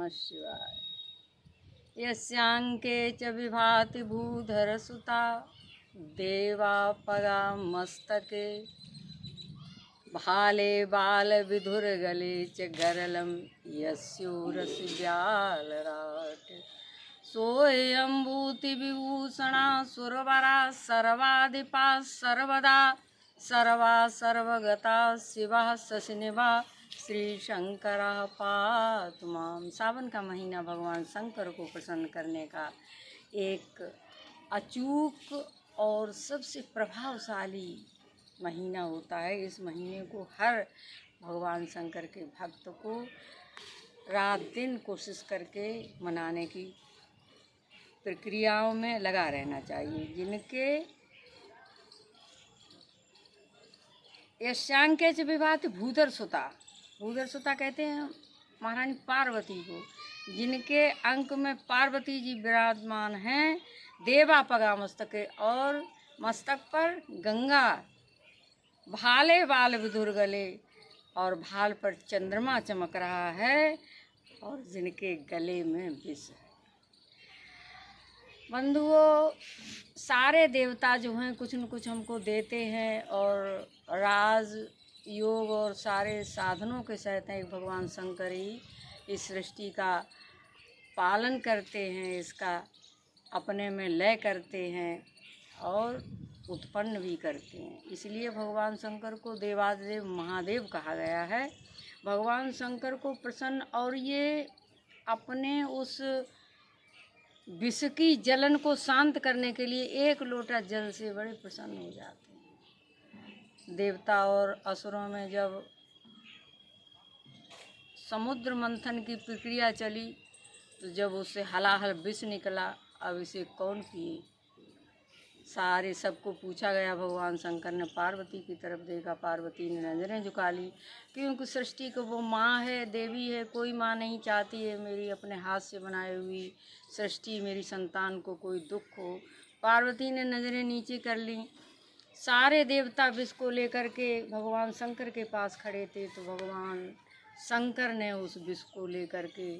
नमः शिवाय। यस्यांके च विभाति भूधरसुता देवापगा मस्तके भाले बालविधुर्गले च गरलं यस्योरसव्यालराट सोऽयंभूतिविभूषणा सुरवरा सर्वाधिपा सर्वदा सर्वा सर्वगता शिवा शशिनिभा श्री शंकरः पातु मां। सावन का महीना भगवान शंकर को प्रसन्न करने का एक अचूक और सबसे प्रभावशाली महीना होता है। इस महीने को हर भगवान शंकर के भक्त को रात दिन कोशिश करके मनाने की प्रक्रियाओं में लगा रहना चाहिए। जिनके यशांके च विभाति भूधर सुता कहते हैं महारानी पार्वती को, जिनके अंक में पार्वती जी विराजमान हैं। देवापगा मस्तके और मस्तक पर गंगा, भाले बाल विधुर गले और भाल पर चंद्रमा चमक रहा है और जिनके गले में विष है। बंधुओं, सारे देवता जो हैं कुछ न कुछ हमको देते हैं और राज योग और सारे साधनों के सहित एक भगवान शंकर ही इस सृष्टि का पालन करते हैं, इसका अपने में लय करते हैं और उत्पन्न भी करते हैं। इसलिए भगवान शंकर को देवादेव महादेव कहा गया है। भगवान शंकर को प्रसन्न और ये अपने उस विष की जलन को शांत करने के लिए एक लोटा जल से बड़े प्रसन्न हो जाते हैं। देवता और असुरों में जब समुद्र मंथन की प्रक्रिया चली तो जब उससे हलाहल विष निकला, अब इसे कौन पिए। सारे सबको पूछा गया। भगवान शंकर ने पार्वती की तरफ देखा, पार्वती ने नजरें झुका ली, क्योंकि सृष्टि को वो माँ है, देवी है, कोई माँ नहीं चाहती है मेरी अपने हाथ से बनाई हुई सृष्टि, मेरी संतान को कोई दुख हो। पार्वती ने नजरें नीचे कर ली। सारे देवता विष को लेकर के भगवान शंकर के पास खड़े थे, तो भगवान शंकर ने उस विष को लेकर के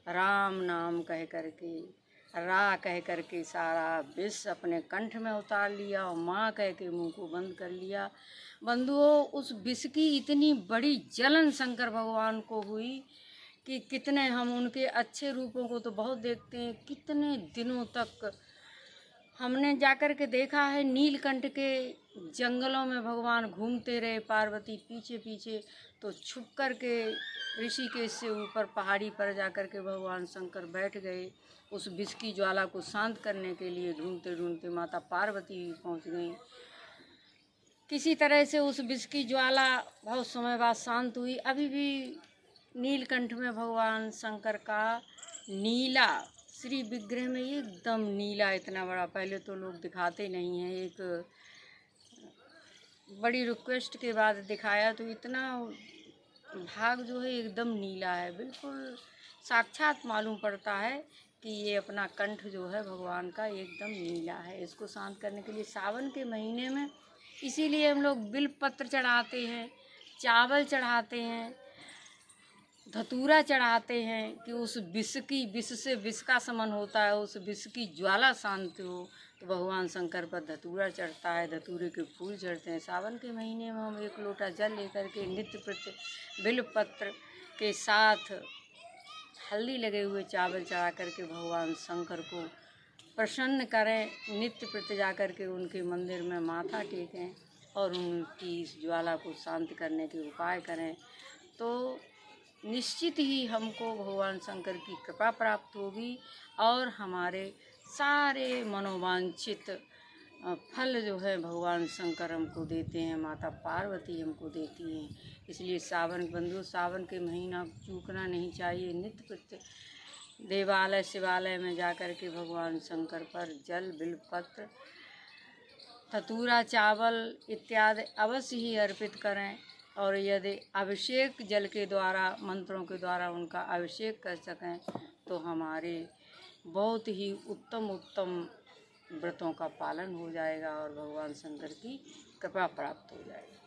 राम नाम कह करके, रा कह करके सारा विष अपने कंठ में उतार लिया और माँ कह के मुँह को बंद कर लिया। बंधुओं, उस विष की इतनी बड़ी जलन शंकर भगवान को हुई कि कितने हम उनके अच्छे रूपों को तो बहुत देखते हैं, कितने दिनों तक हमने जाकर के देखा है। नीलकंठ के जंगलों में भगवान घूमते रहे, पार्वती पीछे पीछे, तो छुप कर के ऋषिकेश से ऊपर पहाड़ी पर जाकर के भगवान शंकर बैठ गए। उस विष की ज्वाला को शांत करने के लिए ढूंढते ढूंढते माता पार्वती पहुंच गई। किसी तरह से उस विष की ज्वाला बहुत समय बाद शांत हुई। अभी भी नीलकंठ में भगवान शंकर का नीला श्री विग्रह में एकदम नीला, इतना बड़ा, पहले तो लोग दिखाते नहीं हैं। एक बड़ी रिक्वेस्ट के बाद दिखाया तो इतना भाग जो है एकदम नीला है, बिल्कुल साक्षात मालूम पड़ता है कि ये अपना कंठ जो है भगवान का एकदम नीला है। इसको शांत करने के लिए सावन के महीने में इसीलिए हम लोग बिलपत्र चढ़ाते हैं, चावल चढ़ाते हैं, धतूरा चढ़ाते हैं कि उस विष से विष का समन होता है, उस विष की ज्वाला शांत हो। तो भगवान शंकर पर धतूरा चढ़ता है, धतूरे के फूल चढ़ते हैं। सावन के महीने में हम एक लोटा जल लेकर के नित्य प्रति बिलपत्र के साथ हल्दी लगे हुए चावल चढ़ा करके भगवान शंकर को प्रसन्न करें। नित्य प्रति जा कर के उनके मंदिर में माथा टेकें और उनकी इस ज्वाला को शांत करने के उपाय करें, तो निश्चित ही हमको भगवान शंकर की कृपा प्राप्त होगी और हमारे सारे मनोवांछित फल जो है भगवान शंकर हमको देते हैं, माता पार्वती हमको देती हैं। इसलिए सावन बंधु, सावन के महीना चूकना नहीं चाहिए। नित्य प्रति देवालय शिवालय में जाकर के भगवान शंकर पर जल बिलपत्र धतूरा चावल इत्यादि अवश्य ही अर्पित करें। और यदि अभिषेक जल के द्वारा मंत्रों के द्वारा उनका अभिषेक कर सकें तो हमारे बहुत ही उत्तम व्रतों का पालन हो जाएगा और भगवान शंकर की कृपा प्राप्त हो जाएगी।